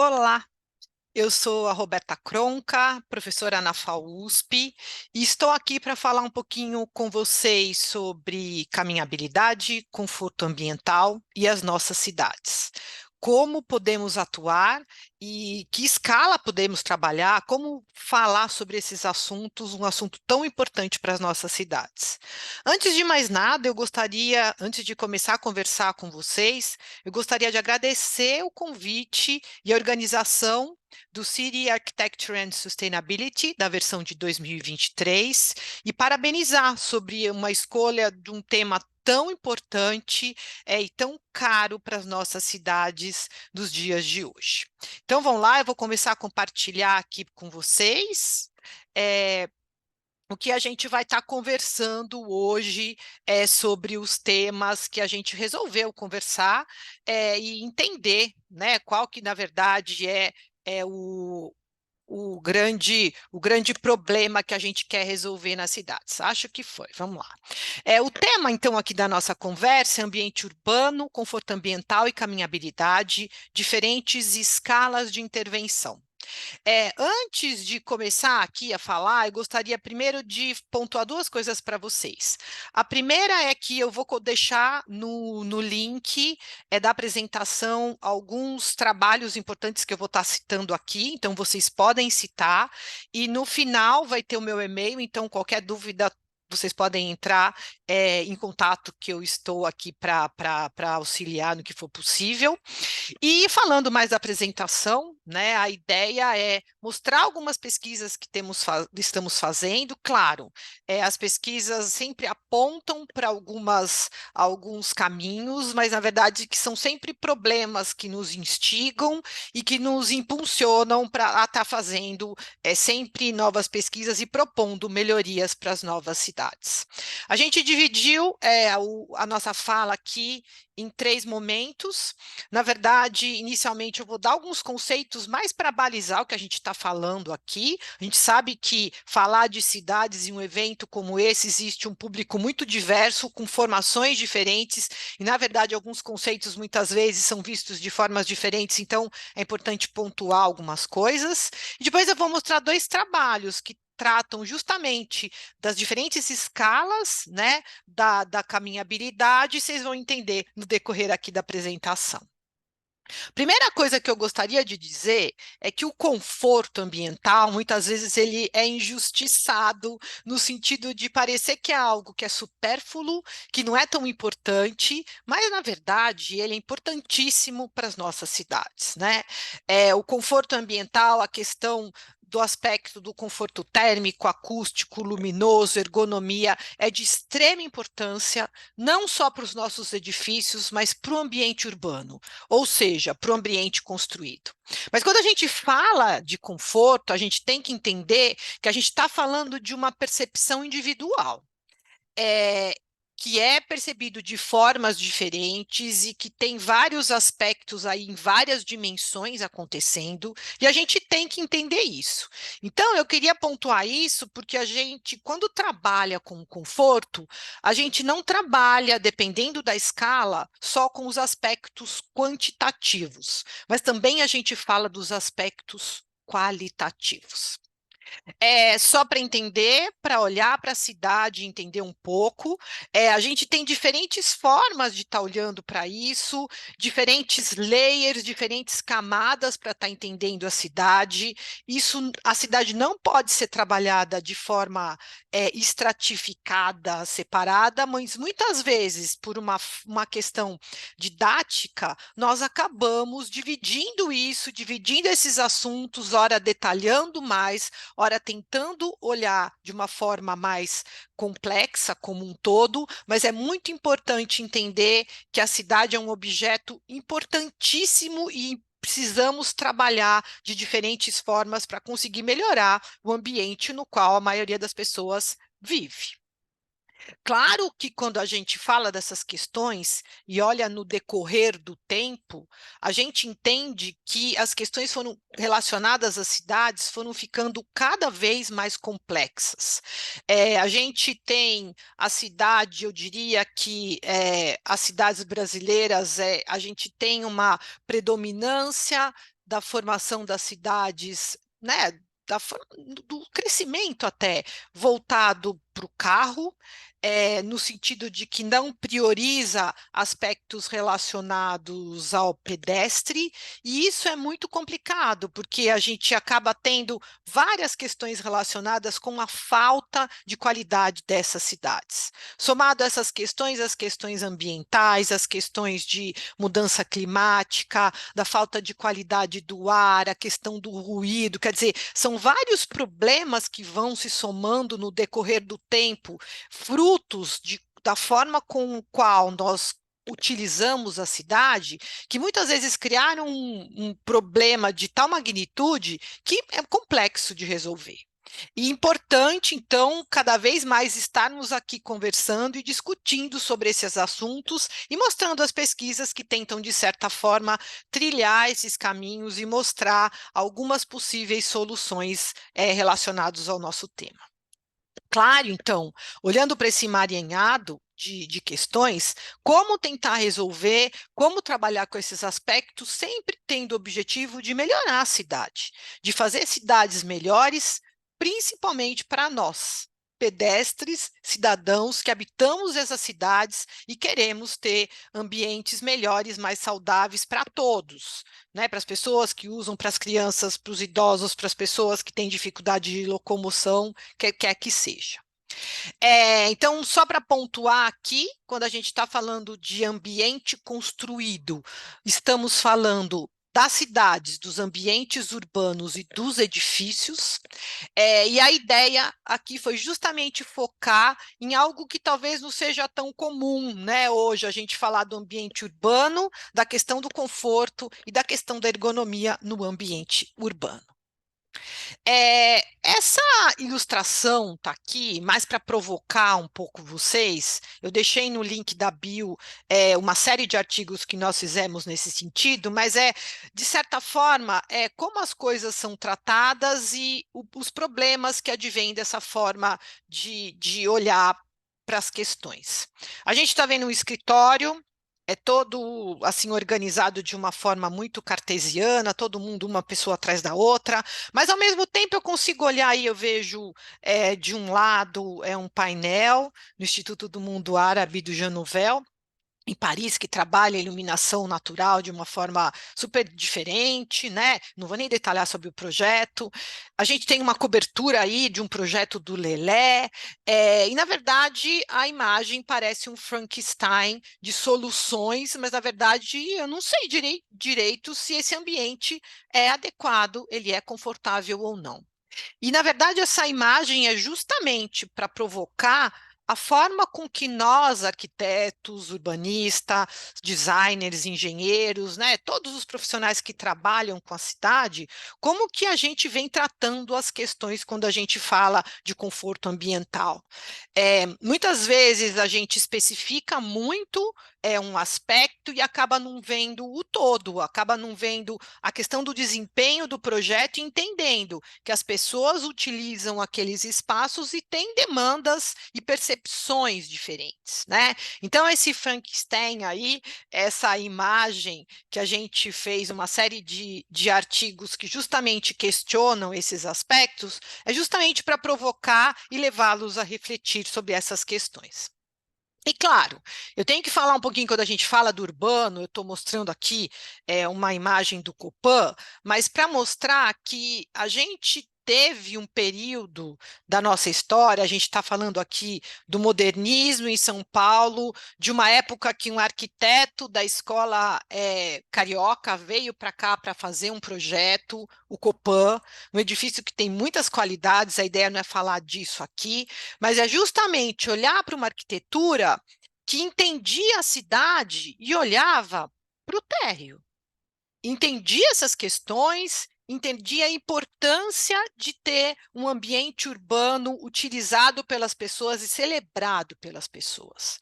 Olá, eu sou a Roberta Cronca, professora na FAUSP, e estou aqui para falar um pouquinho com vocês sobre caminhabilidade, conforto ambiental e as nossas cidades. Como podemos atuar e que escala podemos trabalhar, como falar sobre esses assuntos, um assunto tão importante para as nossas cidades. Antes de mais nada, antes de começar a conversar com vocês, eu gostaria de agradecer o convite e a organização do City Architecture and Sustainability, da versão de 2023, e parabenizar sobre uma escolha de um tema tão importante e tão caro para as nossas cidades dos dias de hoje. Então, vamos lá, eu vou começar a compartilhar aqui com vocês. é, o que a gente vai estar conversando hoje é sobre os temas que a gente resolveu conversar e entender, né, qual que, na verdade, é o grande problema que a gente quer resolver nas cidades. Acho que foi. Vamos lá. O tema, então, aqui da nossa conversa é ambiente urbano, conforto ambiental e caminhabilidade, diferentes escalas de intervenção. Antes de começar aqui a falar, eu gostaria primeiro de pontuar duas coisas para vocês. A primeira é que eu vou deixar no link da apresentação alguns trabalhos importantes que eu vou estar citando aqui, então vocês podem citar, e no final vai ter o meu e-mail, então qualquer dúvida vocês podem entrar em contato, que eu estou aqui para auxiliar no que for possível. E falando mais da apresentação, né, a ideia é mostrar algumas pesquisas que estamos fazendo. Claro, as pesquisas sempre apontam para alguns caminhos, mas na verdade que são sempre problemas que nos instigam e que nos impulsionam para estar fazendo sempre novas pesquisas e propondo melhorias para as novas cidades. A gente dividiu a nossa fala aqui em três momentos. Na verdade, inicialmente eu vou dar alguns conceitos mais para balizar o que a gente está falando aqui. A gente sabe que falar de cidades em um evento como esse existe um público muito diverso, com formações diferentes, e na verdade alguns conceitos muitas vezes são vistos de formas diferentes, então é importante pontuar algumas coisas. E depois eu vou mostrar dois trabalhos que tratam justamente das diferentes escalas, né, da caminhabilidade, vocês vão entender no decorrer aqui da apresentação. Primeira coisa que eu gostaria de dizer é que o conforto ambiental, muitas vezes, ele é injustiçado no sentido de parecer que é algo que é supérfluo, que não é tão importante, mas, na verdade, ele é importantíssimo para as nossas cidades, né? O conforto ambiental, a questão do aspecto do conforto térmico, acústico, luminoso, ergonomia, é de extrema importância, não só para os nossos edifícios, mas para o ambiente urbano, ou seja, para o ambiente construído. Mas quando a gente fala de conforto, a gente tem que entender que a gente está falando de uma percepção individual. É, que é percebido de formas diferentes e que tem vários aspectos aí em várias dimensões acontecendo, e a gente tem que entender isso. Então, eu queria pontuar isso porque a gente, quando trabalha com conforto, a gente não trabalha, dependendo da escala, só com os aspectos quantitativos, mas também a gente fala dos aspectos qualitativos. Só para entender, para olhar para a cidade, entender um pouco. A gente tem diferentes formas de estar olhando para isso, diferentes layers, diferentes camadas para estar entendendo a cidade. A cidade não pode ser trabalhada de forma estratificada, separada, mas muitas vezes, por uma questão didática, nós acabamos dividindo isso, dividindo esses assuntos, ora detalhando mais, ora tentando olhar de uma forma mais complexa como um todo, mas é muito importante entender que a cidade é um objeto importantíssimo e precisamos trabalhar de diferentes formas para conseguir melhorar o ambiente no qual a maioria das pessoas vive. Claro que quando a gente fala dessas questões e olha no decorrer do tempo, a gente entende que as questões foram relacionadas às cidades foram ficando cada vez mais complexas. A gente tem a cidade, eu diria que as cidades brasileiras, a gente tem uma predominância da formação das cidades, né, do crescimento até voltado para o carro, no sentido de que não prioriza aspectos relacionados ao pedestre, e isso é muito complicado, porque a gente acaba tendo várias questões relacionadas com a falta de qualidade dessas cidades. Somado a essas questões, as questões ambientais, as questões de mudança climática, da falta de qualidade do ar, a questão do ruído, quer dizer, são vários problemas que vão se somando no decorrer do tempo, frutos da forma com a qual nós utilizamos a cidade, que muitas vezes criaram um problema de tal magnitude que é complexo de resolver. E importante, então, cada vez mais estarmos aqui conversando e discutindo sobre esses assuntos e mostrando as pesquisas que tentam, de certa forma, trilhar esses caminhos e mostrar algumas possíveis soluções relacionadas ao nosso tema. Claro, então, olhando para esse emaranhado de questões, como tentar resolver, como trabalhar com esses aspectos, sempre tendo o objetivo de melhorar a cidade, de fazer cidades melhores, principalmente para nós, pedestres, cidadãos que habitamos essas cidades e queremos ter ambientes melhores, mais saudáveis para todos, né? Para as pessoas que usam, para as crianças, para os idosos, para as pessoas que têm dificuldade de locomoção, quer que seja. Então, só para pontuar aqui, quando a gente está falando de ambiente construído, estamos falando das cidades, dos ambientes urbanos e dos edifícios, e a ideia aqui foi justamente focar em algo que talvez não seja tão comum, né? Hoje a gente falar do ambiente urbano, da questão do conforto e da questão da ergonomia no ambiente urbano. Essa ilustração está aqui mais para provocar um pouco vocês. Eu deixei no link da bio uma série de artigos que nós fizemos nesse sentido, mas de certa forma, como as coisas são tratadas e os problemas que advêm dessa forma de olhar para as questões. A gente está vendo um escritório, é todo assim organizado de uma forma muito cartesiana, todo mundo uma pessoa atrás da outra, mas ao mesmo tempo eu consigo olhar e eu vejo de um lado um painel no Instituto do Mundo Árabe do Jean Nouvel, em Paris, que trabalha a iluminação natural de uma forma super diferente, né? Não vou nem detalhar sobre o projeto. A gente tem uma cobertura aí de um projeto do Lelé, e na verdade a imagem parece um Frankenstein de soluções, mas na verdade eu não sei direito se esse ambiente é adequado, ele é confortável ou não. E, na verdade, essa imagem é justamente para provocar a forma com que nós, arquitetos, urbanistas, designers, engenheiros, né, todos os profissionais que trabalham com a cidade, como que a gente vem tratando as questões quando a gente fala de conforto ambiental. Muitas vezes a gente especifica muito um aspecto e acaba não vendo o todo, acaba não vendo a questão do desempenho do projeto, entendendo que as pessoas utilizam aqueles espaços e têm demandas e percepções diferentes, né? Então, esse Frankenstein aí, essa imagem que a gente fez uma série de artigos que justamente questionam esses aspectos, é justamente para provocar e levá-los a refletir sobre essas questões. E claro, eu tenho que falar um pouquinho quando a gente fala do urbano, eu estou mostrando aqui uma imagem do Copan, mas para mostrar que a gente teve um período da nossa história, a gente está falando aqui do modernismo em São Paulo, de uma época que um arquiteto da escola carioca veio para cá para fazer um projeto, o Copan, um edifício que tem muitas qualidades, a ideia não é falar disso aqui, mas é justamente olhar para uma arquitetura que entendia a cidade e olhava para o térreo, entendia essas questões, entendia a importância de ter um ambiente urbano utilizado pelas pessoas e celebrado pelas pessoas.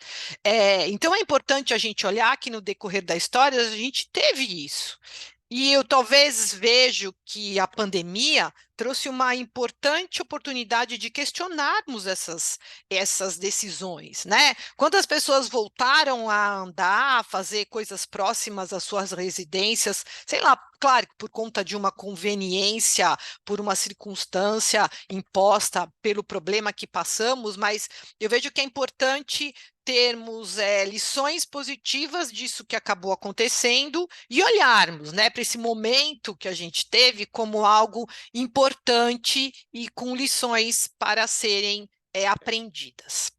Então é importante a gente olhar que no decorrer da história a gente teve isso. E eu talvez vejo que a pandemia trouxe uma importante oportunidade de questionarmos essas decisões, né? Quando as pessoas voltaram a andar, a fazer coisas próximas às suas residências, sei lá, claro, por conta de uma conveniência, por uma circunstância imposta pelo problema que passamos, mas eu vejo que é importante termos lições positivas disso que acabou acontecendo e olharmos, né, para esse momento que a gente teve como algo importante e com lições para serem aprendidas.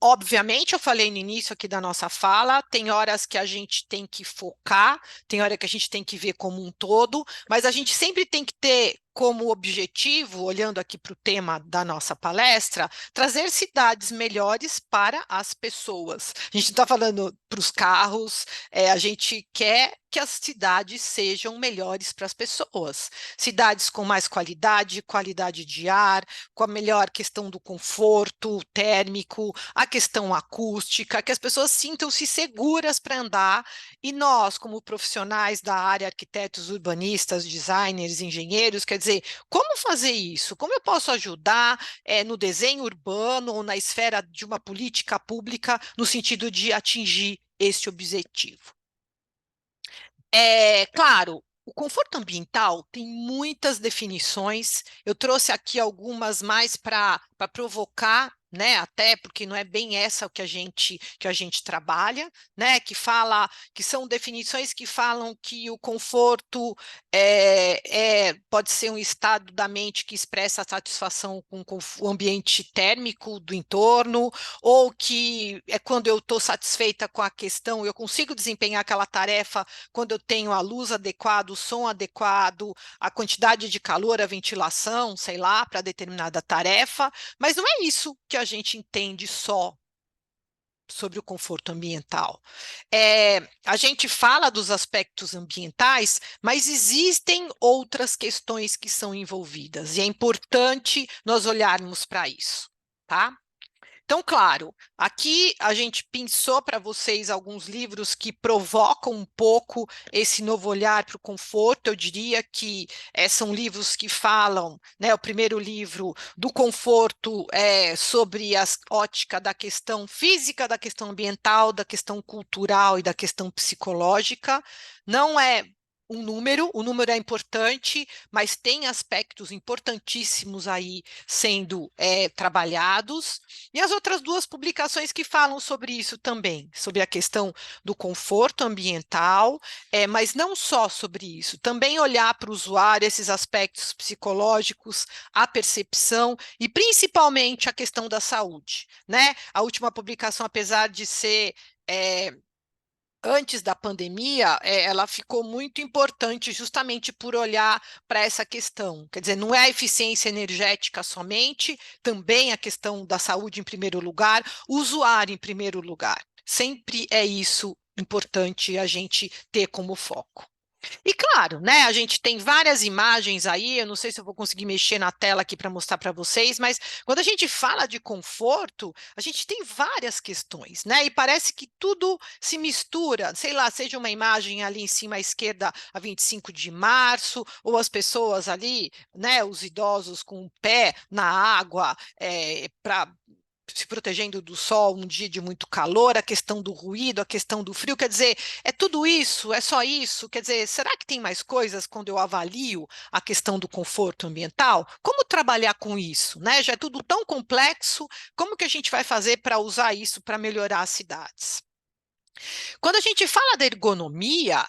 Obviamente, eu falei no início aqui da nossa fala, tem horas que a gente tem que focar, tem hora que a gente tem que ver como um todo, mas a gente sempre tem que ter como objetivo, olhando aqui para o tema da nossa palestra, trazer cidades melhores para as pessoas. A gente não está falando para os carros, a gente quer que as cidades sejam melhores para as pessoas. Cidades com mais qualidade, qualidade de ar, com a melhor questão do conforto térmico, a questão acústica, que as pessoas sintam-se seguras para andar, e nós, como profissionais da área, arquitetos, urbanistas, designers, engenheiros, quer dizer, como fazer isso? Como eu posso ajudar no desenho urbano ou na esfera de uma política pública no sentido de atingir esse objetivo? Claro, o conforto ambiental tem muitas definições. Eu trouxe aqui algumas mais para provocar, né? Até porque não é bem essa o que a gente trabalha, né? Que são definições que falam que o conforto pode ser um estado da mente que expressa a satisfação com o ambiente térmico do entorno, ou que é quando eu estou satisfeita com a questão, eu consigo desempenhar aquela tarefa quando eu tenho a luz adequada, o som adequado, a quantidade de calor, a ventilação, sei lá, para determinada tarefa, mas não é isso que a gente entende só sobre o conforto ambiental. A gente fala dos aspectos ambientais, mas existem outras questões que são envolvidas, e é importante nós olharmos para isso, tá? Então, claro, aqui a gente pensou para vocês alguns livros que provocam um pouco esse novo olhar para o conforto. Eu diria que são livros que falam, né, o primeiro livro do conforto sobre a ótica da questão física, da questão ambiental, da questão cultural e da questão psicológica. Não é o número é importante, mas tem aspectos importantíssimos aí sendo trabalhados. E as outras duas publicações que falam sobre isso também, sobre a questão do conforto ambiental, mas não só sobre isso, também olhar para o usuário, esses aspectos psicológicos, a percepção e principalmente a questão da saúde, né? A última publicação, apesar de ser antes da pandemia, ela ficou muito importante justamente por olhar para essa questão. Quer dizer, não é a eficiência energética somente, também a questão da saúde em primeiro lugar, o usuário em primeiro lugar. Sempre é isso importante a gente ter como foco. E claro, né, a gente tem várias imagens aí, eu não sei se eu vou conseguir mexer na tela aqui para mostrar para vocês, mas quando a gente fala de conforto, a gente tem várias questões, né? E parece que tudo se mistura, sei lá, seja uma imagem ali em cima à esquerda, a 25 de março, ou as pessoas ali, né, os idosos com o pé na água, para se protegendo do sol, um dia de muito calor, a questão do ruído, a questão do frio, quer dizer, é tudo isso, é só isso, quer dizer, será que tem mais coisas quando eu avalio a questão do conforto ambiental? Como trabalhar com isso, né? Já é tudo tão complexo, como que a gente vai fazer para usar isso para melhorar as cidades? Quando a gente fala da ergonomia,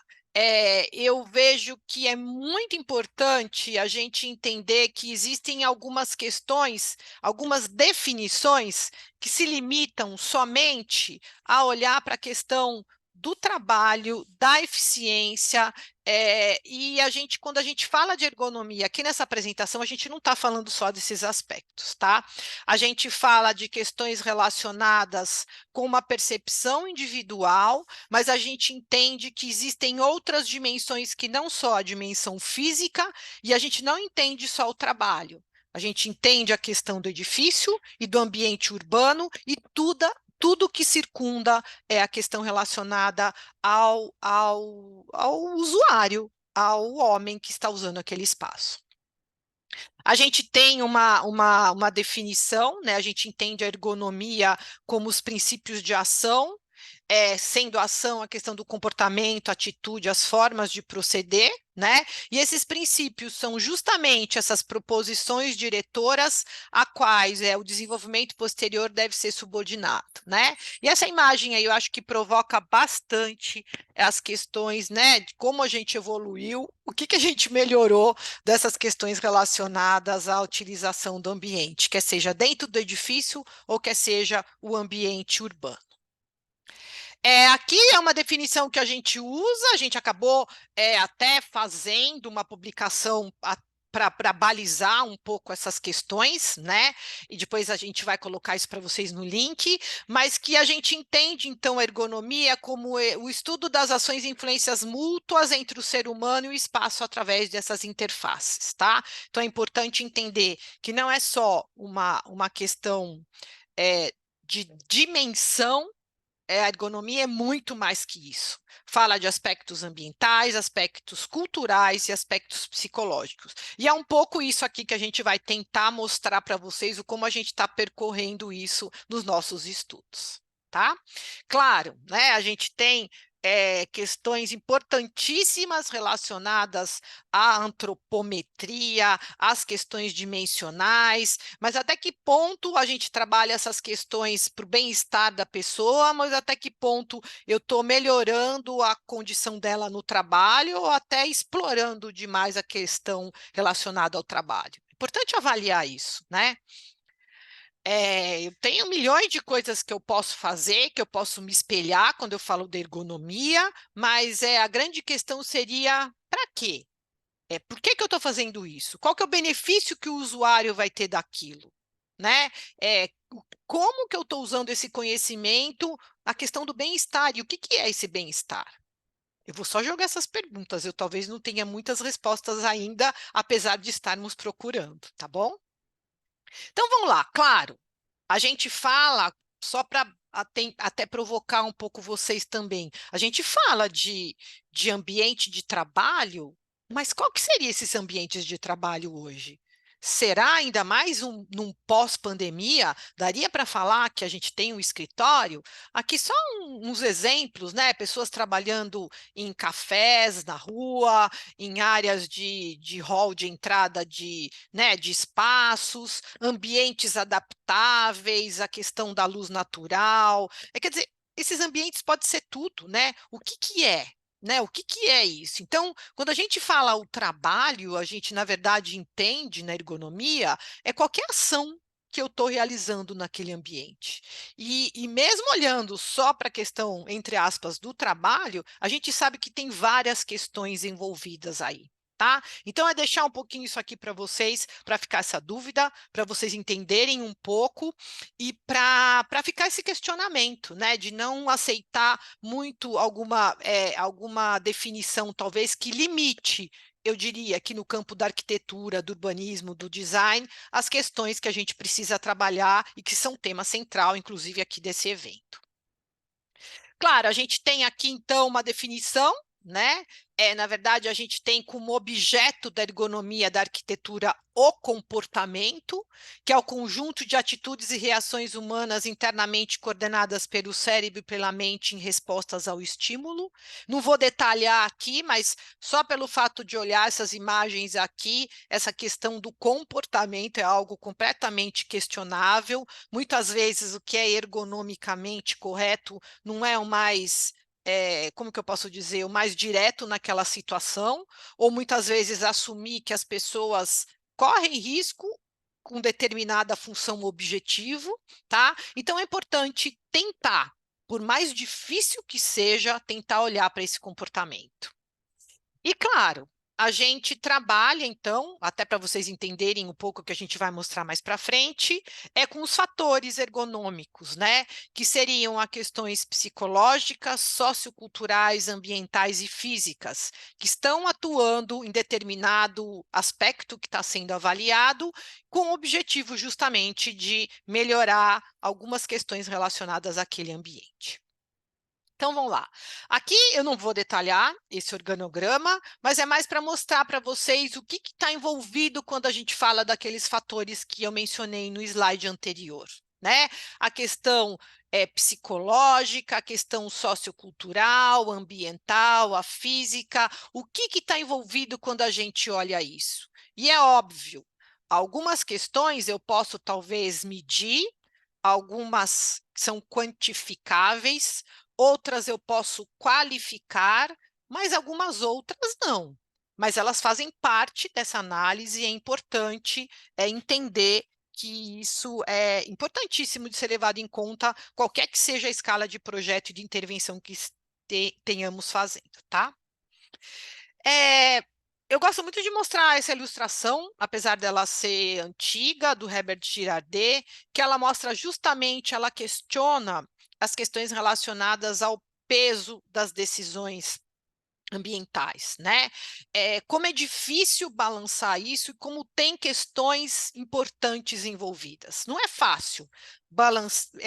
eu vejo que é muito importante a gente entender que existem algumas questões, algumas definições que se limitam somente a olhar para a questão do trabalho, da eficiência, e quando a gente fala de ergonomia aqui nessa apresentação, a gente não está falando só desses aspectos, tá? A gente fala de questões relacionadas com uma percepção individual, mas a gente entende que existem outras dimensões que não só a dimensão física, e a gente não entende só o trabalho. A gente entende a questão do edifício e do ambiente urbano e tudo que circunda a questão relacionada ao usuário, ao homem que está usando aquele espaço. A gente tem uma definição, né? A gente entende a ergonomia como os princípios de ação, sendo a ação a questão do comportamento, atitude, as formas de proceder, né? E esses princípios são justamente essas proposições diretoras a quais o desenvolvimento posterior deve ser subordinado, né? E essa imagem aí eu acho que provoca bastante as questões, né, de como a gente evoluiu, o que a gente melhorou dessas questões relacionadas à utilização do ambiente, quer seja dentro do edifício ou quer seja o ambiente urbano. Aqui é uma definição que a gente usa, a gente acabou até fazendo uma publicação para balizar um pouco essas questões, né? E depois a gente vai colocar isso para vocês no link, mas que a gente entende, então, a ergonomia como o estudo das ações e influências mútuas entre o ser humano e o espaço através dessas interfaces, tá? Então, é importante entender que não é só uma questão de dimensão, a ergonomia é muito mais que isso. Fala de aspectos ambientais, aspectos culturais e aspectos psicológicos. E é um pouco isso aqui que a gente vai tentar mostrar para vocês o como a gente está percorrendo isso nos nossos estudos, tá? Claro, né? A gente tem questões importantíssimas relacionadas à antropometria, às questões dimensionais, mas até que ponto a gente trabalha essas questões para o bem-estar da pessoa, mas até que ponto eu estou melhorando a condição dela no trabalho ou até explorando demais a questão relacionada ao trabalho. Importante avaliar isso, né? Eu tenho milhões de coisas que eu posso fazer, que eu posso me espelhar quando eu falo de ergonomia, mas a grande questão seria para quê? Por que eu estou fazendo isso? Qual que é o benefício que o usuário vai ter daquilo? Né? Como que eu estou usando esse conhecimento, a questão do bem-estar, e o que é esse bem-estar? Eu vou só jogar essas perguntas, eu talvez não tenha muitas respostas ainda, apesar de estarmos procurando, tá bom? Então vamos lá, claro, a gente fala, só para até provocar um pouco vocês também, a gente fala de ambiente de trabalho, mas qual que seria esses ambientes de trabalho hoje? Será ainda mais num pós-pandemia? Daria para falar que a gente tem um escritório? Aqui só uns exemplos, né? Pessoas trabalhando em cafés na rua, em áreas de hall de entrada né, de espaços, ambientes adaptáveis, a questão da luz natural. Quer dizer, esses ambientes pode ser tudo, né? O que que é? Né? O que que é isso? Então, quando a gente fala o trabalho, a gente, na verdade, entende na ergonomia, é qualquer ação que eu estou realizando naquele ambiente. E mesmo olhando só para a questão, entre aspas, do trabalho, a gente sabe que tem várias questões envolvidas aí. Tá? Então, é deixar um pouquinho isso aqui para vocês, para ficar essa dúvida, para vocês entenderem um pouco e para ficar esse questionamento, né? De não aceitar muito alguma definição, talvez, que limite, eu diria, aqui no campo da arquitetura, do urbanismo, do design, as questões que a gente precisa trabalhar e que são tema central, inclusive, aqui desse evento. Claro, a gente tem aqui, então, uma definição, né? Na verdade, a gente tem como objeto da ergonomia da arquitetura o comportamento, que é o conjunto de atitudes e reações humanas internamente coordenadas pelo cérebro e pela mente em respostas ao estímulo. Não vou detalhar aqui, mas só pelo fato de olhar essas imagens aqui, essa questão do comportamento é algo completamente questionável. Muitas vezes o que é ergonomicamente correto não é o mais como que eu posso dizer, o mais direto naquela situação, ou muitas vezes assumir que as pessoas correm risco com determinada função objetivo, tá? Então é importante tentar, por mais difícil que seja, tentar olhar para esse comportamento. E claro, a gente trabalha, então, até para vocês entenderem um pouco o que a gente vai mostrar mais para frente, é com os fatores ergonômicos, né? Que seriam as questões psicológicas, socioculturais, ambientais e físicas, que estão atuando em determinado aspecto que está sendo avaliado, com o objetivo justamente de melhorar algumas questões relacionadas àquele ambiente. Então, vamos lá. Aqui eu não vou detalhar esse organograma, mas é mais para mostrar para vocês o que está envolvido quando a gente fala daqueles fatores que eu mencionei no slide anterior, né? A questão psicológica, a questão sociocultural, ambiental, a física, o que está envolvido quando a gente olha isso? E é óbvio, algumas questões eu posso talvez medir, algumas são quantificáveis, outras eu posso qualificar, mas algumas outras não. Mas elas fazem parte dessa análise e é importante entender que isso é importantíssimo de ser levado em conta, qualquer que seja a escala de projeto e de intervenção que tenhamos fazendo, tá? Eu gosto muito de mostrar essa ilustração, apesar dela ser antiga, do Herbert Girardet, que ela mostra justamente, ela questiona as questões relacionadas ao peso das decisões ambientais, né? Como é difícil balançar isso e como tem questões importantes envolvidas. Não é fácil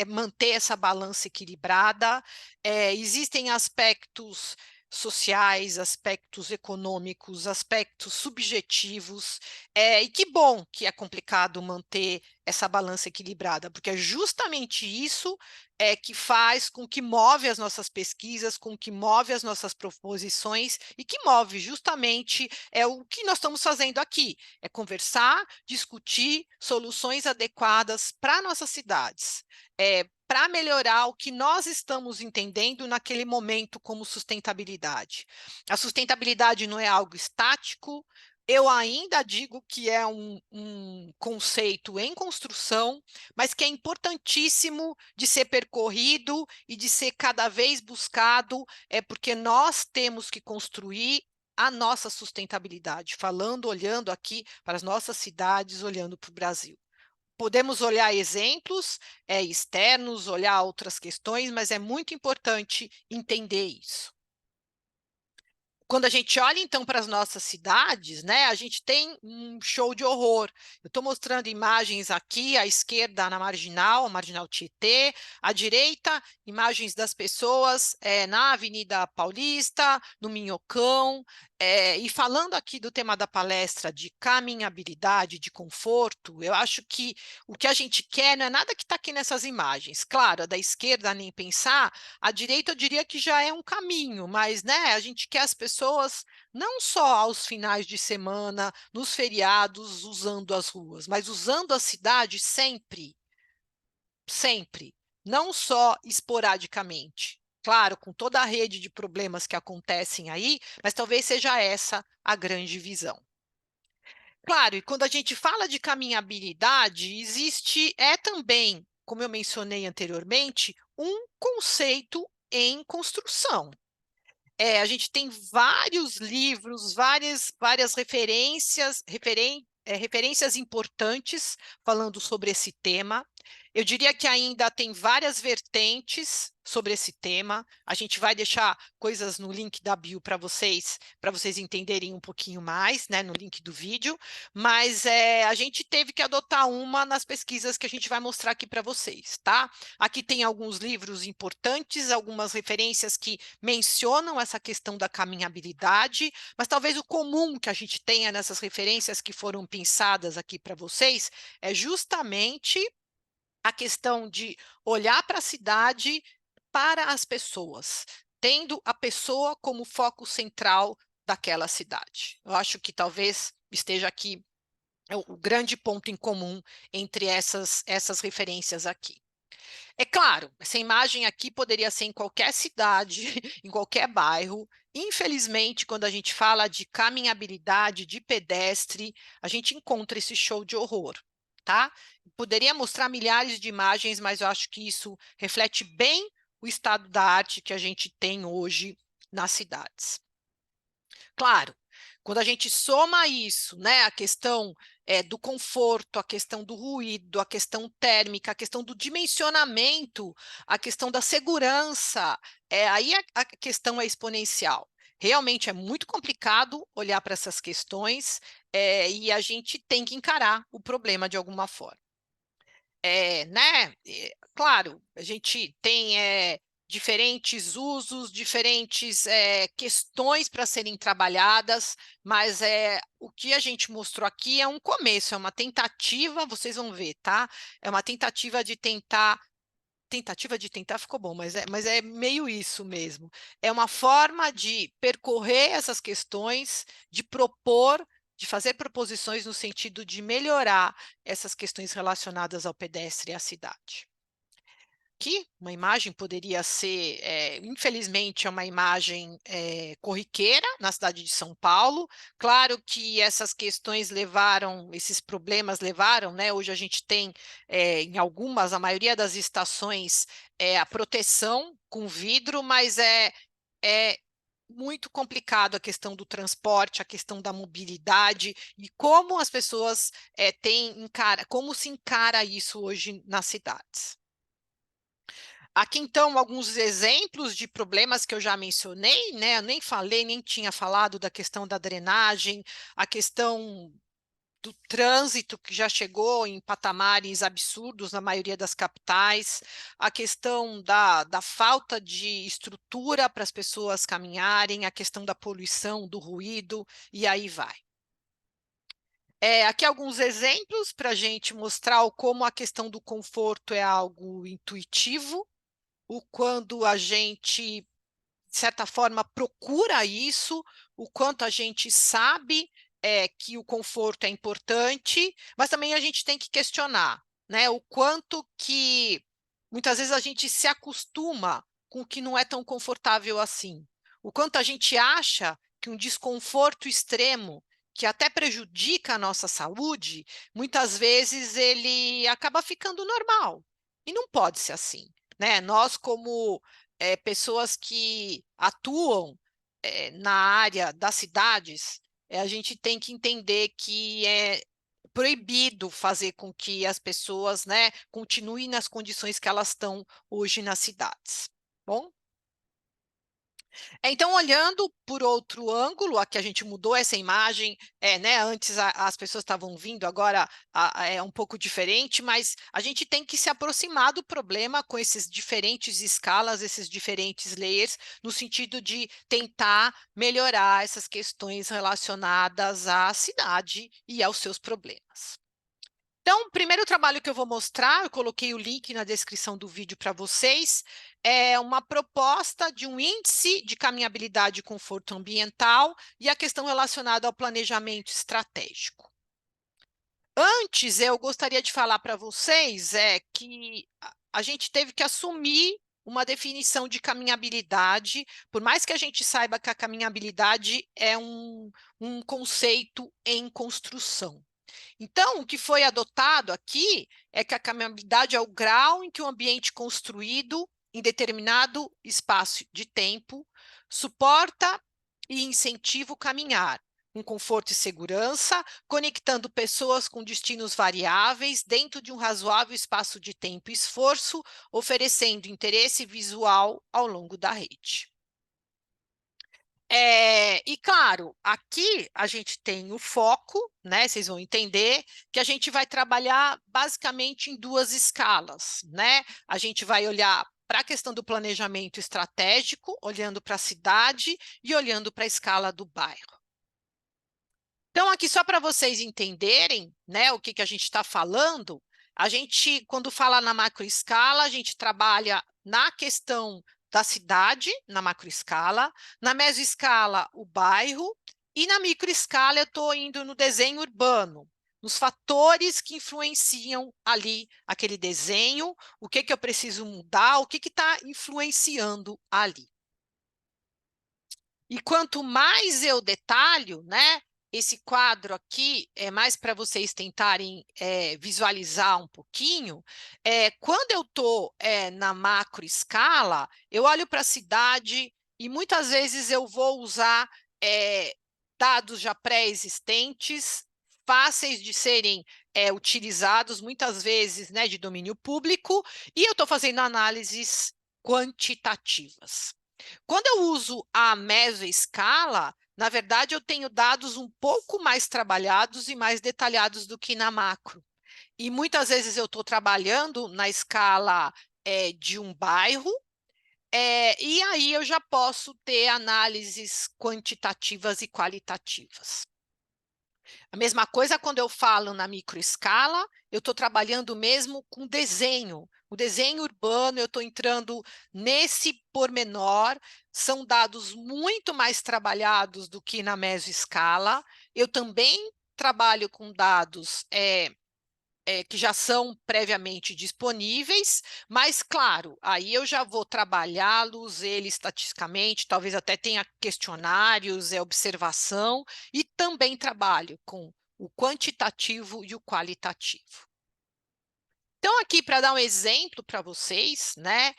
manter essa balança equilibrada, existem aspectos sociais, aspectos econômicos, aspectos subjetivos, e que bom que é complicado manter essa balança equilibrada, porque é justamente isso que faz com que move as nossas pesquisas, com que move as nossas proposições e que move justamente o que nós estamos fazendo aqui, é conversar, discutir soluções adequadas para nossas cidades, para melhorar o que nós estamos entendendo naquele momento como sustentabilidade. A sustentabilidade não é algo estático, eu ainda digo que é um conceito em construção, mas que é importantíssimo de ser percorrido e de ser cada vez buscado, porque nós temos que construir a nossa sustentabilidade, falando, olhando aqui para as nossas cidades, olhando para o Brasil. Podemos olhar exemplos externos, olhar outras questões, mas é muito importante entender isso. Quando a gente olha, então, para as nossas cidades, né, a gente tem um show de horror. Eu estou mostrando imagens aqui, à esquerda, na Marginal, a Marginal Tietê, à direita, imagens das pessoas na Avenida Paulista, no Minhocão, e falando aqui do tema da palestra de caminhabilidade, de conforto, eu acho que o que a gente quer não é nada que está aqui nessas imagens. Claro, a da esquerda nem pensar, a direita eu diria que já é um caminho, mas né, a gente quer as pessoas não só aos finais de semana, nos feriados, usando as ruas, mas usando a cidade sempre, sempre, não só esporadicamente. Claro, com toda a rede de problemas que acontecem aí, mas talvez seja essa a grande visão. Claro, e quando a gente fala de caminhabilidade, existe também, como eu mencionei anteriormente, um conceito em construção. A gente tem vários livros, várias referências importantes falando sobre esse tema. Eu diria que ainda tem várias vertentes sobre esse tema. A gente vai deixar coisas no link da bio para vocês entenderem um pouquinho mais, né, no link do vídeo. Mas a gente teve que adotar uma nas pesquisas que a gente vai mostrar aqui para vocês, tá? Aqui tem alguns livros importantes, algumas referências que mencionam essa questão da caminhabilidade, mas talvez o comum que a gente tenha nessas referências que foram pensadas aqui para vocês é justamente a questão de olhar para a cidade, para as pessoas, tendo a pessoa como foco central daquela cidade. Eu acho que talvez esteja aqui o grande ponto em comum entre essas referências aqui. É claro, essa imagem aqui poderia ser em qualquer cidade, em qualquer bairro. Infelizmente, quando a gente fala de caminhabilidade, de pedestre, a gente encontra esse show de horror, tá? Poderia mostrar milhares de imagens, mas eu acho que isso reflete bem o estado da arte que a gente tem hoje nas cidades. Claro, Quando a gente soma isso, né, a questão do conforto, a questão do ruído, a questão térmica, a questão do dimensionamento, a questão da segurança, aí a questão é exponencial. Realmente é muito complicado olhar para essas questões, e a gente tem que encarar o problema de alguma forma. Né? Claro, a gente tem diferentes usos, diferentes questões para serem trabalhadas, mas o que a gente mostrou aqui é um começo, é uma tentativa, vocês vão ver, tá? É uma tentativa de tentar ficou bom, mas é meio isso mesmo. É uma forma de percorrer essas questões, de propor, de fazer proposições no sentido de melhorar essas questões relacionadas ao pedestre e à cidade. Aqui, uma imagem poderia ser, infelizmente, é uma imagem corriqueira na cidade de São Paulo. Claro que essas questões levaram, esses problemas levaram, né? Hoje a gente tem, em algumas, a maioria das estações, a proteção com vidro, mas é muito complicado a questão do transporte, a questão da mobilidade e como as pessoas como se encara isso hoje nas cidades. Aqui, então, alguns exemplos de problemas que eu já mencionei, né? Eu nem falei, nem tinha falado da questão da drenagem, a questão do trânsito, que já chegou em patamares absurdos na maioria das capitais, a questão da falta de estrutura para as pessoas caminharem, a questão da poluição, do ruído, e aí vai. Aqui alguns exemplos para a gente mostrar como a questão do conforto é algo intuitivo, o quando a gente, de certa forma, procura isso, o quanto a gente sabe que o conforto é importante, mas também a gente tem que questionar, né, o quanto que muitas vezes a gente se acostuma com o que não é tão confortável assim, o quanto a gente acha que um desconforto extremo que até prejudica a nossa saúde, muitas vezes ele acaba ficando normal. E não pode ser assim, né? Nós, como pessoas que atuam na área das cidades, a gente tem que entender que é proibido fazer com que as pessoas, né, continuem nas condições que elas estão hoje nas cidades. Bom? Então, olhando por outro ângulo, aqui a gente mudou essa imagem, né? Antes as pessoas estavam vindo, agora é um pouco diferente, mas a gente tem que se aproximar do problema com esses diferentes escalas, esses diferentes layers, no sentido de tentar melhorar essas questões relacionadas à cidade e aos seus problemas. Então, o primeiro trabalho que eu vou mostrar, eu coloquei o link na descrição do vídeo para vocês, é uma proposta de um índice de caminhabilidade e conforto ambiental e a questão relacionada ao planejamento estratégico. Antes, eu gostaria de falar para vocês que a gente teve que assumir uma definição de caminhabilidade, por mais que a gente saiba que a caminhabilidade é um conceito em construção. Então, o que foi adotado aqui é que a caminhabilidade é o grau em que o ambiente construído em determinado espaço de tempo suporta e incentiva o caminhar, com conforto e segurança, conectando pessoas com destinos variáveis dentro de um razoável espaço de tempo e esforço, oferecendo interesse visual ao longo da rede. E claro, aqui a gente tem o foco, né? Vocês vão entender que a gente vai trabalhar basicamente em duas escalas, né? A gente vai olhar para a questão do planejamento estratégico, olhando para a cidade e olhando para a escala do bairro. Então, aqui só para vocês entenderem, né, o que a gente está falando, a gente, quando fala na macroescala, a gente trabalha na questão da cidade, na macroescala, na mesoescala, o bairro, e na microescala eu estou indo no desenho urbano, nos fatores que influenciam ali aquele desenho, o que eu preciso mudar, o que está influenciando ali. E quanto mais eu detalho, né, esse quadro aqui é mais para vocês tentarem visualizar um pouquinho. Quando eu estou na macro escala, eu olho para a cidade e muitas vezes eu vou usar dados já pré-existentes, fáceis de serem utilizados, muitas vezes, né, de domínio público, e eu estou fazendo análises quantitativas. Quando eu uso a mesoescala, na verdade, eu tenho dados um pouco mais trabalhados e mais detalhados do que na macro. E muitas vezes eu estou trabalhando na escala de um bairro, e aí eu já posso ter análises quantitativas e qualitativas. A mesma coisa quando eu falo na microescala, eu estou trabalhando mesmo com desenho. O desenho urbano, eu estou entrando nesse pormenor, são dados muito mais trabalhados do que na mesoescala. Eu também trabalho com dados que já são previamente disponíveis, mas, claro, aí eu já vou trabalhá-los, ele estatisticamente, talvez até tenha questionários, observação, e também trabalho com o quantitativo e o qualitativo. Então, aqui, para dar um exemplo para vocês, né,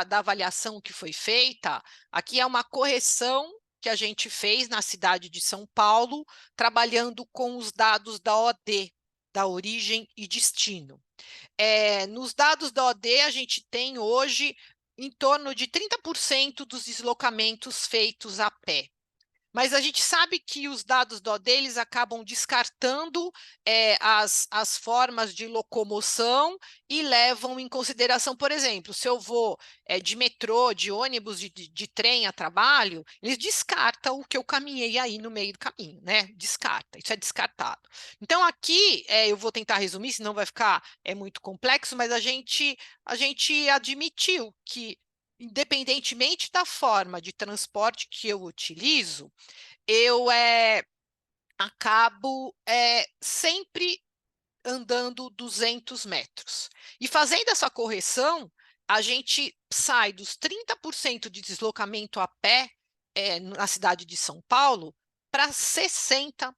da avaliação que foi feita, aqui é uma correção que a gente fez na cidade de São Paulo, trabalhando com os dados da OD, da origem e destino. Nos dados da OD, a gente tem hoje em torno de 30% dos deslocamentos feitos a pé. Mas a gente sabe que os dados do OD eles acabam descartando as formas de locomoção e levam em consideração, por exemplo, se eu vou de metrô, de ônibus, de trem a trabalho, eles descartam o que eu caminhei aí no meio do caminho, né? Descarta, isso é descartado. Então, aqui eu vou tentar resumir, senão vai ficar muito complexo, mas a gente admitiu que, independentemente da forma de transporte que eu utilizo, eu acabo sempre andando 200 metros. E fazendo essa correção, a gente sai dos 30% de deslocamento a pé na cidade de São Paulo para 60%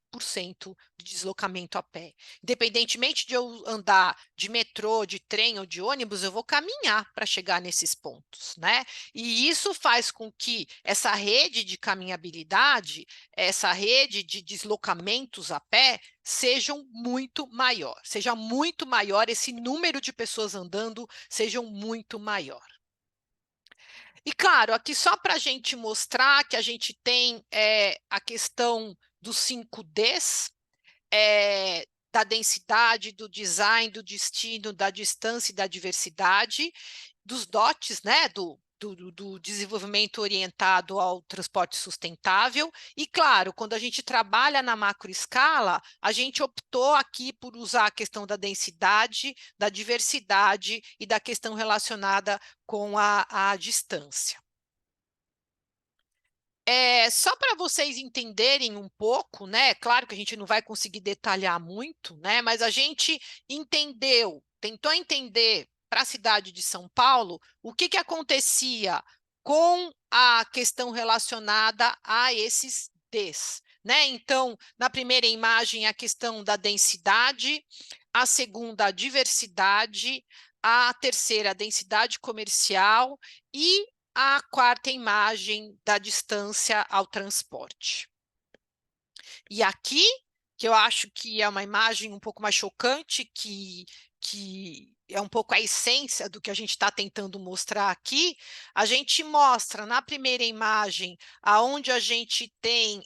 de deslocamento a pé. Independentemente de eu andar de metrô, de trem ou de ônibus, eu vou caminhar para chegar nesses pontos, né? E isso faz com que essa rede de caminhabilidade, essa rede de deslocamentos a pé, seja muito maior, esse número de pessoas andando sejam muito maior. E, claro, aqui só para a gente mostrar que a gente tem a questão dos 5Ds, da densidade, do design, do destino, da distância e da diversidade, dos DOTs, né, do desenvolvimento orientado ao transporte sustentável. E, claro, quando a gente trabalha na macroescala, a gente optou aqui por usar a questão da densidade, da diversidade e da questão relacionada com a distância. Só para vocês entenderem um pouco, né? Claro que a gente não vai conseguir detalhar muito, né? Mas a gente tentou entender para a cidade de São Paulo o que acontecia com a questão relacionada a esses Ds, né? Então, na primeira imagem, a questão da densidade, a segunda, a diversidade, a terceira, a densidade comercial e a quarta imagem da distância ao transporte. E aqui, que eu acho que é uma imagem um pouco mais chocante, que é um pouco a essência do que a gente está tentando mostrar aqui, a gente mostra na primeira imagem, aonde a gente tem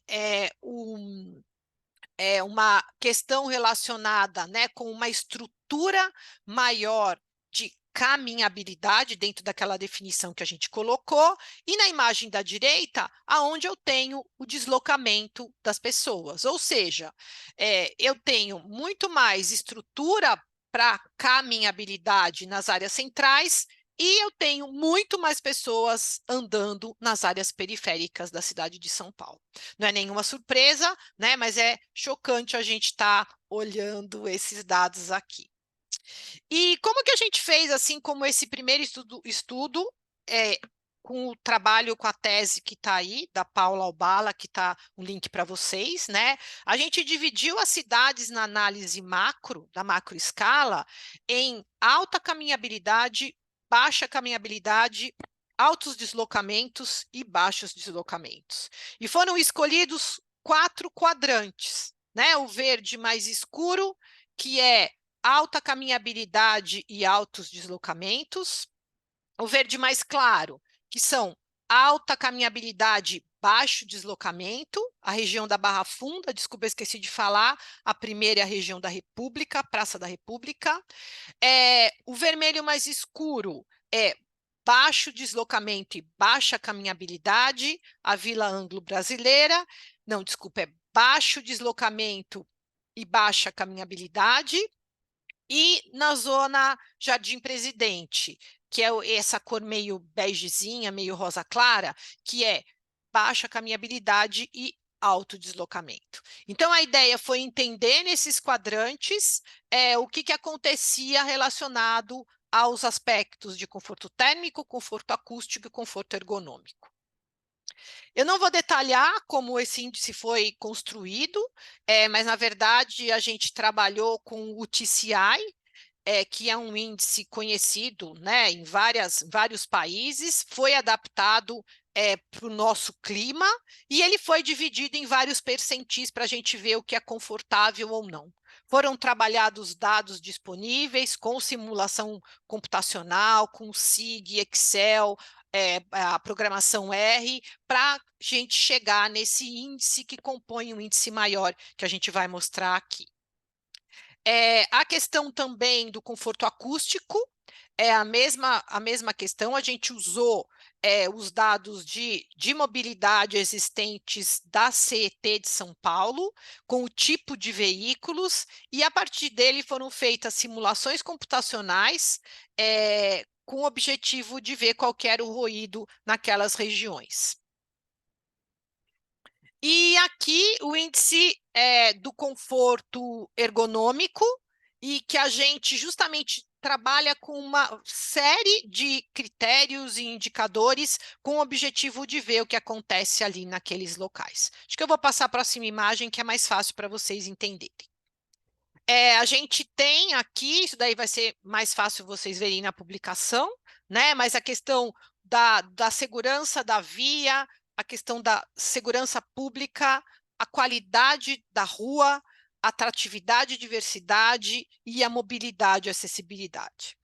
uma questão relacionada, né, com uma estrutura maior de caminhabilidade dentro daquela definição que a gente colocou, e na imagem da direita, aonde eu tenho o deslocamento das pessoas, ou seja, eu tenho muito mais estrutura para caminhabilidade nas áreas centrais e eu tenho muito mais pessoas andando nas áreas periféricas da cidade de São Paulo. Não é nenhuma surpresa, né? Mas é chocante a gente estar olhando esses dados aqui. E como que a gente fez, assim, como esse primeiro estudo com o trabalho, com a tese que está aí, da Paula Albala, que está o link para vocês, né? A gente dividiu as cidades na análise macro, da macroescala, em alta caminhabilidade, baixa caminhabilidade, altos deslocamentos e baixos deslocamentos. E foram escolhidos 4 quadrantes, né? O verde mais escuro, que é alta caminhabilidade e altos deslocamentos. O verde mais claro, que são alta caminhabilidade, baixo deslocamento, a região da Barra Funda, desculpa, eu esqueci de falar, a primeira é a região da República, Praça da República. O vermelho mais escuro é baixo deslocamento e baixa caminhabilidade, a Vila Anglo-Brasileira. Não, desculpa, é baixo deslocamento e baixa caminhabilidade. E na zona Jardim Presidente, que é essa cor meio begezinha, meio rosa clara, que é baixa caminhabilidade e alto deslocamento. Então, a ideia foi entender nesses quadrantes o que acontecia relacionado aos aspectos de conforto térmico, conforto acústico e conforto ergonômico. Eu não vou detalhar como esse índice foi construído, mas, na verdade, a gente trabalhou com o TCI, que é um índice conhecido, né, em vários países, foi adaptado para o nosso clima, e ele foi dividido em vários percentis para a gente ver o que é confortável ou não. Foram trabalhados dados disponíveis com simulação computacional, com SIG, Excel, a programação R, para a gente chegar nesse índice que compõe um índice maior, que a gente vai mostrar aqui. A questão também do conforto acústico é a mesma questão, a gente usou os dados de mobilidade existentes da CET de São Paulo, com o tipo de veículos, e a partir dele foram feitas simulações computacionais com o objetivo de ver qual que era o ruído naquelas regiões. E aqui o índice do conforto ergonômico, e que a gente justamente trabalha com uma série de critérios e indicadores com o objetivo de ver o que acontece ali naqueles locais. Acho que eu vou passar a próxima imagem, que é mais fácil para vocês entenderem. A gente tem aqui, isso daí vai ser mais fácil vocês verem na publicação, né? Mas a questão da segurança da via, a questão da segurança pública, a qualidade da rua, atratividade e diversidade e a mobilidade e acessibilidade.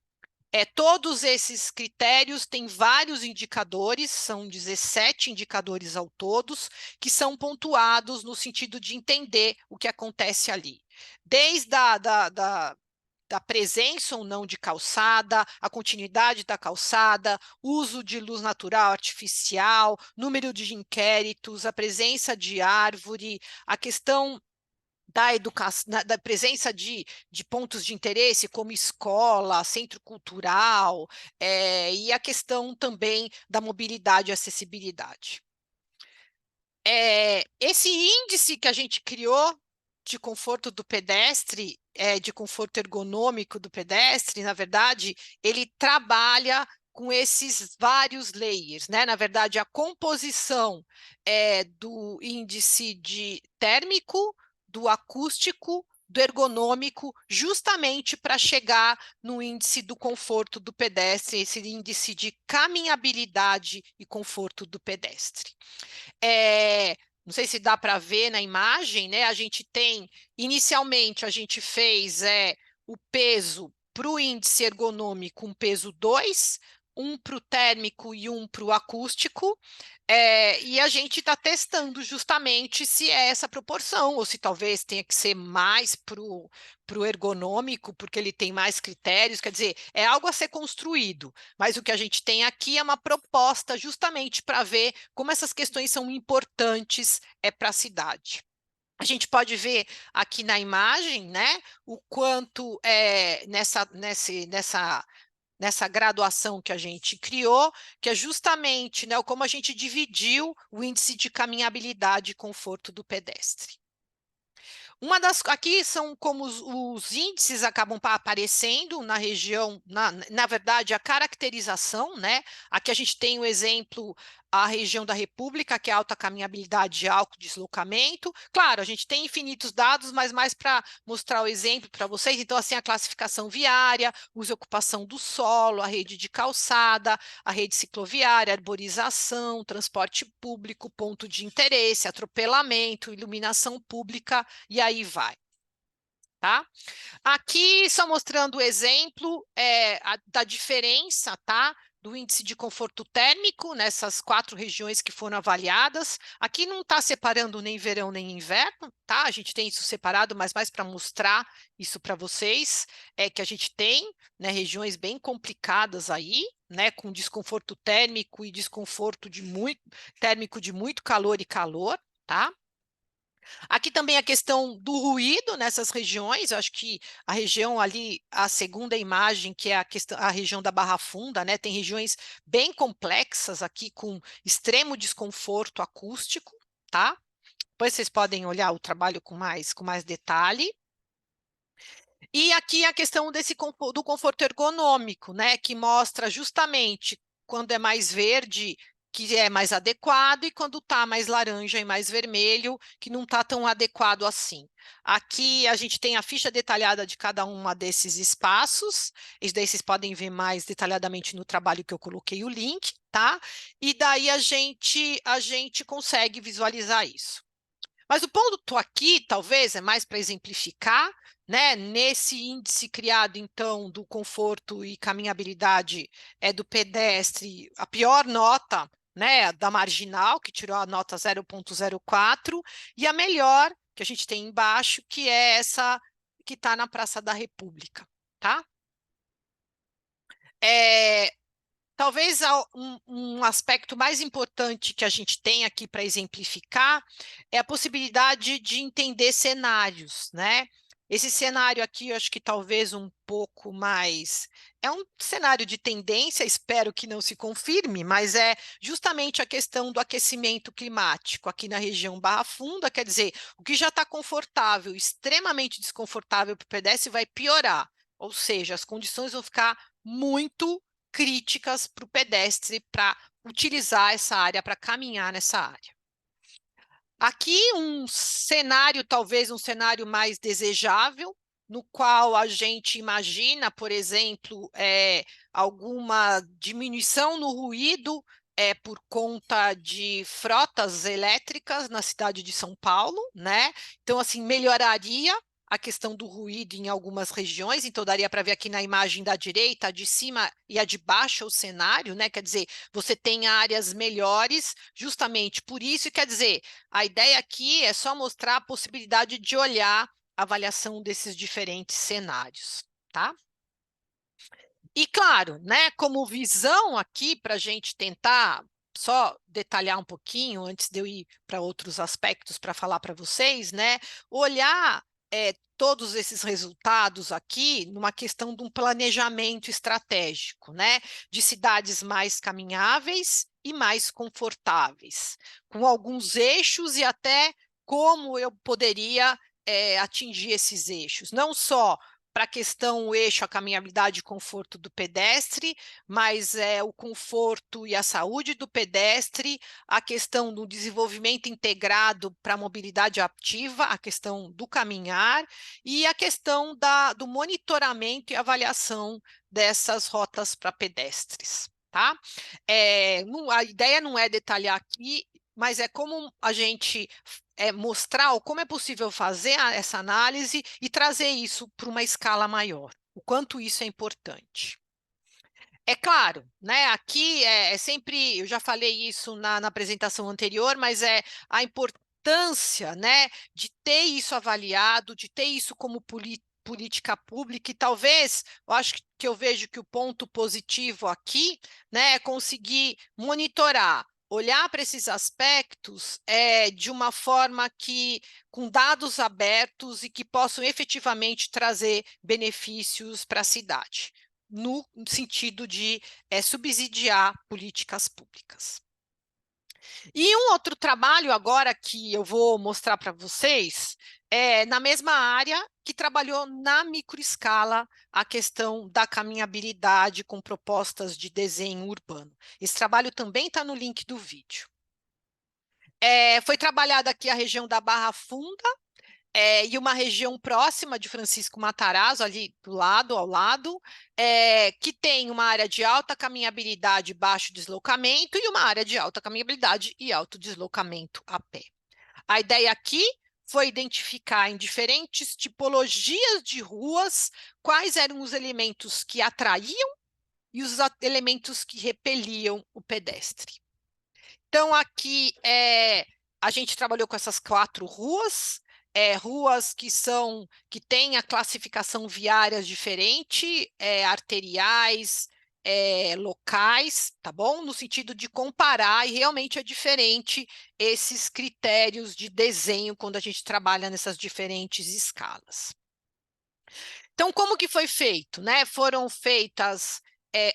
Todos esses critérios têm vários indicadores, são 17 indicadores ao todos, que são pontuados no sentido de entender o que acontece ali. Desde da presença ou não de calçada, a continuidade da calçada, uso de luz natural artificial, número de inquéritos, a presença de árvore, a questão da educação, da presença de pontos de interesse, como escola, centro cultural, e a questão também da mobilidade e acessibilidade. Esse índice que a gente criou de conforto do pedestre, de conforto ergonômico do pedestre, na verdade, ele trabalha com esses vários layers, né? Na verdade, a composição do índice de térmico, do acústico, do ergonômico, justamente para chegar no índice do conforto do pedestre, esse índice de caminhabilidade e conforto do pedestre. Não sei se dá para ver na imagem, né? A gente tem, inicialmente, a gente fez o peso para o índice ergonômico, um peso 2, um para o térmico e um para o acústico, e a gente está testando justamente se é essa proporção, ou se talvez tenha que ser mais para o ergonômico, porque ele tem mais critérios, quer dizer, é algo a ser construído, mas o que a gente tem aqui é uma proposta justamente para ver como essas questões são importantes para a cidade. A gente pode ver aqui na imagem, né, o quanto nessa graduação que a gente criou, que é justamente, né, como a gente dividiu o índice de caminhabilidade e conforto do pedestre. Aqui são como os índices acabam aparecendo na região, na verdade, a caracterização, né? Aqui a gente tem o exemplo a região da República, que é alta caminhabilidade e alto deslocamento. Claro, a gente tem infinitos dados, mas mais para mostrar o exemplo para vocês. Então, assim, a classificação viária, uso e ocupação do solo, a rede de calçada, a rede cicloviária, arborização, transporte público, ponto de interesse, atropelamento, iluminação pública, e aí vai. Tá? Aqui, só mostrando o exemplo da diferença, tá? Do índice de conforto térmico nessas 4 regiões que foram avaliadas. Aqui não está separando nem verão nem inverno, tá? A gente tem isso separado, mas mais para mostrar isso para vocês, que a gente tem, né, regiões bem complicadas aí, né, com desconforto térmico e desconforto térmico de muito calor e calor, tá? Aqui também a questão do ruído nessas regiões, eu acho que a região ali, a segunda imagem, que é a região da Barra Funda, né, tem regiões bem complexas aqui, com extremo desconforto acústico, tá? Depois vocês podem olhar o trabalho com mais detalhe. E aqui a questão do conforto ergonômico, né, que mostra justamente quando é mais verde, que é mais adequado, e quando está mais laranja e mais vermelho, que não está tão adequado assim. Aqui a gente tem a ficha detalhada de cada uma desses espaços, isso daí vocês podem ver mais detalhadamente no trabalho que eu coloquei o link, tá? E daí a gente consegue visualizar isso. Mas o ponto aqui, talvez, é mais para exemplificar, né? Nesse índice criado, então, do conforto e caminhabilidade do pedestre, a pior nota, né, da marginal, que tirou a nota 0,04, e a melhor, que a gente tem embaixo, que é essa que está na Praça da República, tá? Talvez um aspecto mais importante que a gente tem aqui para exemplificar é a possibilidade de entender cenários, né? Esse cenário aqui, eu acho que talvez um pouco mais... É um cenário de tendência, espero que não se confirme, mas é justamente a questão do aquecimento climático aqui na região Barra Funda, quer dizer, o que já está confortável, extremamente desconfortável para o pedestre, vai piorar, ou seja, as condições vão ficar muito críticas para o pedestre para utilizar essa área, para caminhar nessa área. Aqui um cenário, talvez um cenário mais desejável, no qual a gente imagina, por exemplo, alguma diminuição no ruído por conta de frotas elétricas na cidade de São Paulo, né? Então, assim, melhoraria a questão do ruído em algumas regiões, então daria para ver aqui na imagem da direita, a de cima e a de baixo o cenário, né? Quer dizer, você tem áreas melhores, justamente por isso, quer dizer, a ideia aqui é só mostrar a possibilidade de olhar a avaliação desses diferentes cenários, tá? E claro, né, como visão aqui para a gente tentar só detalhar um pouquinho antes de eu ir para outros aspectos para falar para vocês, né, olhar todos esses resultados aqui numa questão de um planejamento estratégico, né, de cidades mais caminháveis e mais confortáveis, com alguns eixos e até como eu poderia atingir esses eixos, não só para a questão, o eixo, a caminhabilidade e conforto do pedestre, mas o conforto e a saúde do pedestre, a questão do desenvolvimento integrado para a mobilidade ativa, a questão do caminhar e a questão do monitoramento e avaliação dessas rotas para pedestres. Tá? A ideia não é detalhar aqui, mas é como a gente mostrar como é possível fazer essa análise e trazer isso para uma escala maior, o quanto isso é importante. É claro, né? Aqui sempre, eu já falei isso na apresentação anterior, mas é a importância, né, de ter isso avaliado, de ter isso como política pública, e talvez, eu acho que eu vejo que o ponto positivo aqui, né, é conseguir monitorar, olhar para esses aspectos de uma forma com dados abertos e que possam efetivamente trazer benefícios para a cidade, no sentido de subsidiar políticas públicas. E um outro trabalho agora que eu vou mostrar para vocês, na mesma área, que trabalhou na microescala a questão da caminhabilidade com propostas de desenho urbano. Esse trabalho também está no link do vídeo. Foi trabalhada aqui a região da Barra Funda, e uma região próxima de Francisco Matarazzo, ali do lado, ao lado, que tem uma área de alta caminhabilidade e baixo deslocamento e uma área de alta caminhabilidade e alto deslocamento a pé. A ideia aqui foi identificar em diferentes tipologias de ruas quais eram os elementos que atraíam e os elementos que repeliam o pedestre. Então, aqui a gente trabalhou com essas 4 ruas, ruas que têm a classificação viária diferente, arteriais, locais, tá bom? No sentido de comparar, e realmente é diferente esses critérios de desenho quando a gente trabalha nessas diferentes escalas. Então, como que foi feito, né? Foram feitas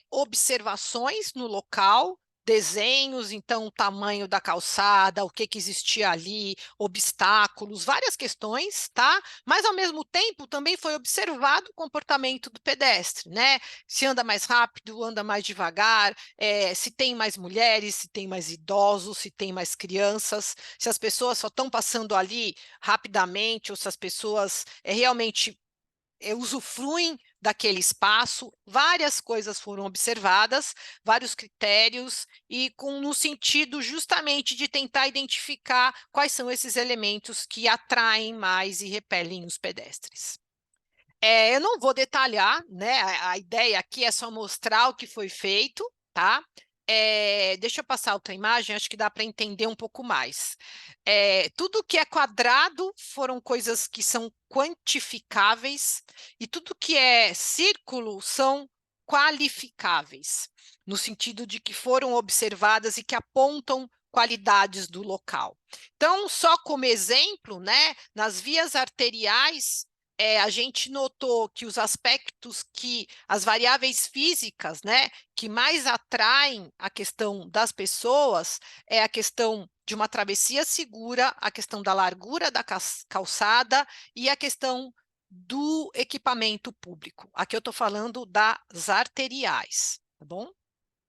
observações no local, desenhos, então, o tamanho da calçada, o que existia ali, obstáculos, várias questões, tá? Mas, ao mesmo tempo, também foi observado o comportamento do pedestre, né? Se anda mais rápido, anda mais devagar, se tem mais mulheres, se tem mais idosos, se tem mais crianças, se as pessoas só estão passando ali rapidamente, ou se as pessoas realmente usufruem daquele espaço. Várias coisas foram observadas, vários critérios, e no sentido justamente de tentar identificar quais são esses elementos que atraem mais e repelem os pedestres. Eu não vou detalhar, né? A ideia aqui é só mostrar o que foi feito, tá? Deixa eu passar outra imagem, acho que dá para entender um pouco mais. Tudo que é quadrado foram coisas que são quantificáveis, e tudo que é círculo são qualificáveis, no sentido de que foram observadas e que apontam qualidades do local. Então, só como exemplo, né, nas vias arteriais, a gente notou que os aspectos as variáveis físicas, né, que mais atraem a questão das pessoas é a questão de uma travessia segura, a questão da largura da calçada e a questão do equipamento público. Aqui eu estou falando das arteriais, tá bom?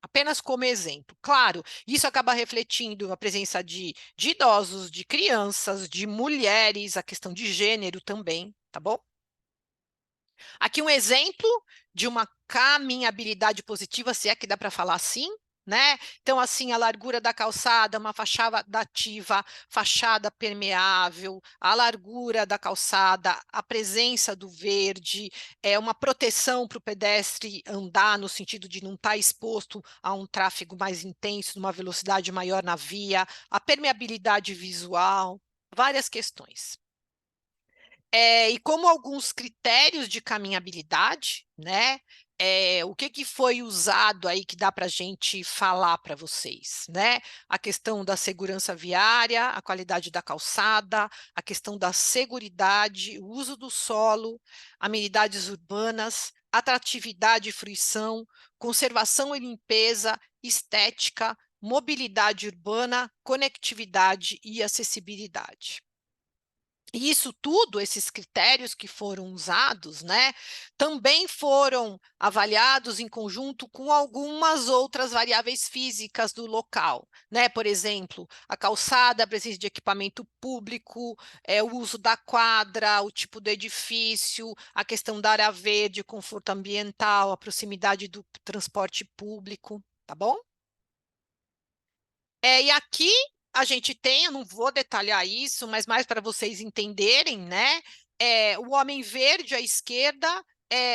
Apenas como exemplo. Claro, isso acaba refletindo a presença de idosos, de crianças, de mulheres, a questão de gênero também, tá bom? Aqui um exemplo de uma caminhabilidade positiva, se é que dá para falar assim, né? Então, assim, a largura da calçada, uma fachada ativa, fachada permeável, a largura da calçada, a presença do verde, uma proteção para o pedestre andar, no sentido de não estar exposto a um tráfego mais intenso, numa velocidade maior na via, a permeabilidade visual, várias questões. E como alguns critérios de caminhabilidade, né? O que foi usado aí que dá para a gente falar para vocês, né? A questão da segurança viária, a qualidade da calçada, a questão da seguridade, o uso do solo, amenidades urbanas, atratividade e fruição, conservação e limpeza, estética, mobilidade urbana, conectividade e acessibilidade. E isso tudo, esses critérios que foram usados, né, também foram avaliados em conjunto com algumas outras variáveis físicas do local, né? Por exemplo, a calçada, a presença de equipamento público, o uso da quadra, o tipo do edifício, a questão da área verde, conforto ambiental, a proximidade do transporte público, tá bom? E aqui a gente tem, eu não vou detalhar isso, mas mais para vocês entenderem, né? O homem verde à esquerda,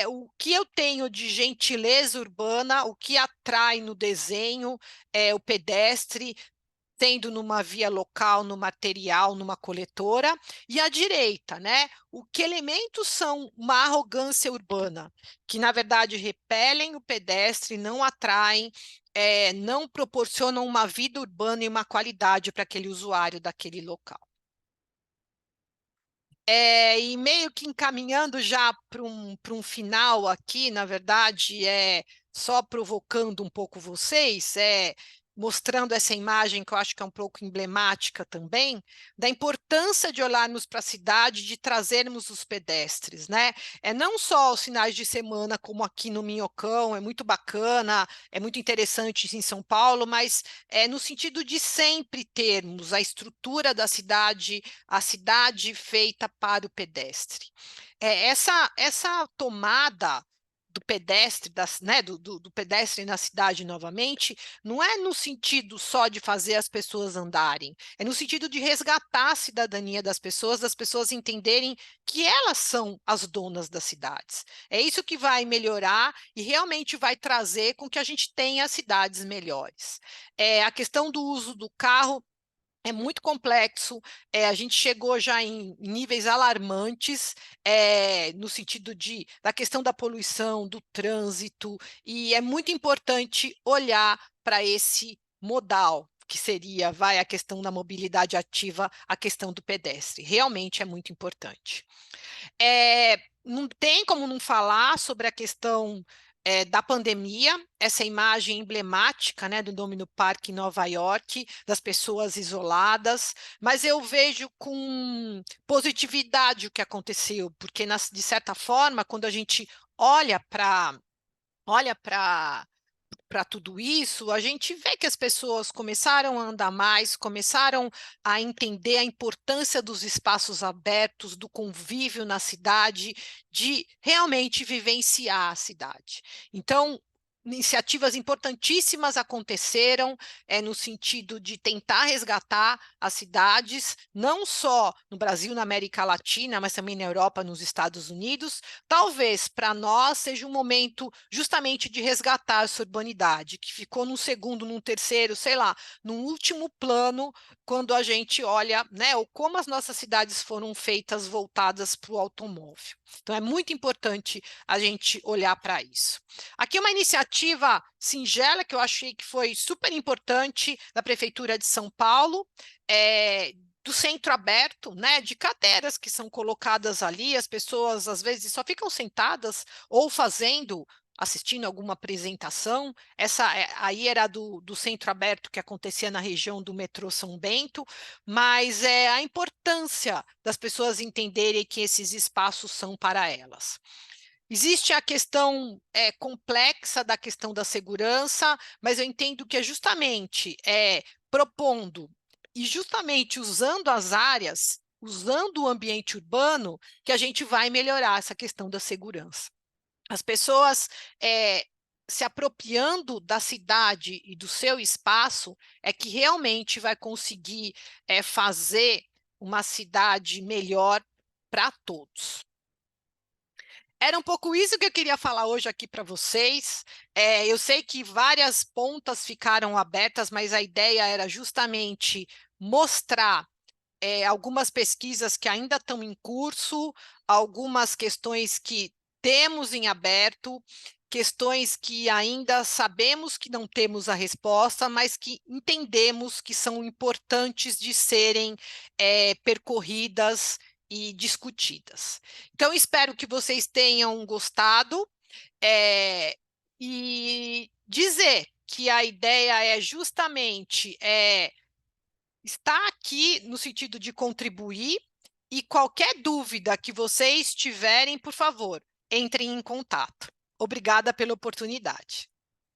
o que eu tenho de gentileza urbana, o que atrai no desenho, o pedestre, tendo numa via local, no material, numa coletora, e à direita, né? O que elementos são uma arrogância urbana, que na verdade repelem o pedestre, não atraem, não proporcionam uma vida urbana e uma qualidade para aquele usuário daquele local. E meio que encaminhando já para um final aqui, na verdade, só provocando um pouco vocês, mostrando essa imagem, que eu acho que é um pouco emblemática também, da importância de olharmos para a cidade, de trazermos os pedestres, né? É não só os finais de semana, como aqui no Minhocão, é muito bacana, é muito interessante em São Paulo, mas é no sentido de sempre termos a estrutura da cidade, a cidade feita para o pedestre. Essa tomada do pedestre, né, do pedestre na cidade novamente, não é no sentido só de fazer as pessoas andarem, é no sentido de resgatar a cidadania das pessoas entenderem que elas são as donas das cidades. É isso que vai melhorar e realmente vai trazer com que a gente tenha cidades melhores. A questão do uso do carro é muito complexo, a gente chegou já em níveis alarmantes, no sentido da questão da poluição, do trânsito, e é muito importante olhar para esse modal, que seria, vai, a questão da mobilidade ativa, a questão do pedestre. Realmente é muito importante. Não tem como não falar sobre a questão da pandemia, essa imagem emblemática, né, do Domino Park em Nova York, das pessoas isoladas, mas eu vejo com positividade o que aconteceu, porque, de certa forma, quando a gente olha para tudo isso, a gente vê que as pessoas começaram a andar mais, começaram a entender a importância dos espaços abertos, do convívio na cidade, de realmente vivenciar a cidade. Então, iniciativas importantíssimas aconteceram no sentido de tentar resgatar as cidades, não só no Brasil, na América Latina, mas também na Europa, nos Estados Unidos. Talvez para nós seja um momento justamente de resgatar essa urbanidade, que ficou num segundo, num terceiro, sei lá, num último plano, quando a gente olha, né, ou como as nossas cidades foram feitas voltadas para o automóvel. Então, é muito importante a gente olhar para isso. Aqui uma iniciativa singela, que eu achei que foi super importante, da Prefeitura de São Paulo, do centro aberto, né, de cadeiras que são colocadas ali, as pessoas às vezes só ficam sentadas ou assistindo alguma apresentação. Essa aí era do centro aberto que acontecia na região do metrô São Bento, mas é a importância das pessoas entenderem que esses espaços são para elas. Existe a questão complexa da questão da segurança, mas eu entendo que é justamente propondo e justamente usando as áreas, usando o ambiente urbano, que a gente vai melhorar essa questão da segurança. As pessoas se apropriando da cidade e do seu espaço é que realmente vai conseguir fazer uma cidade melhor para todos. Era um pouco isso que eu queria falar hoje aqui para vocês. Eu sei que várias pontas ficaram abertas, mas a ideia era justamente mostrar algumas pesquisas que ainda estão em curso, algumas questões que temos em aberto, questões que ainda sabemos que não temos a resposta, mas que entendemos que são importantes de serem percorridas e discutidas. Então, espero que vocês tenham gostado e dizer que a ideia é justamente estar aqui no sentido de contribuir, e qualquer dúvida que vocês tiverem, por favor, entrem em contato. Obrigada pela oportunidade.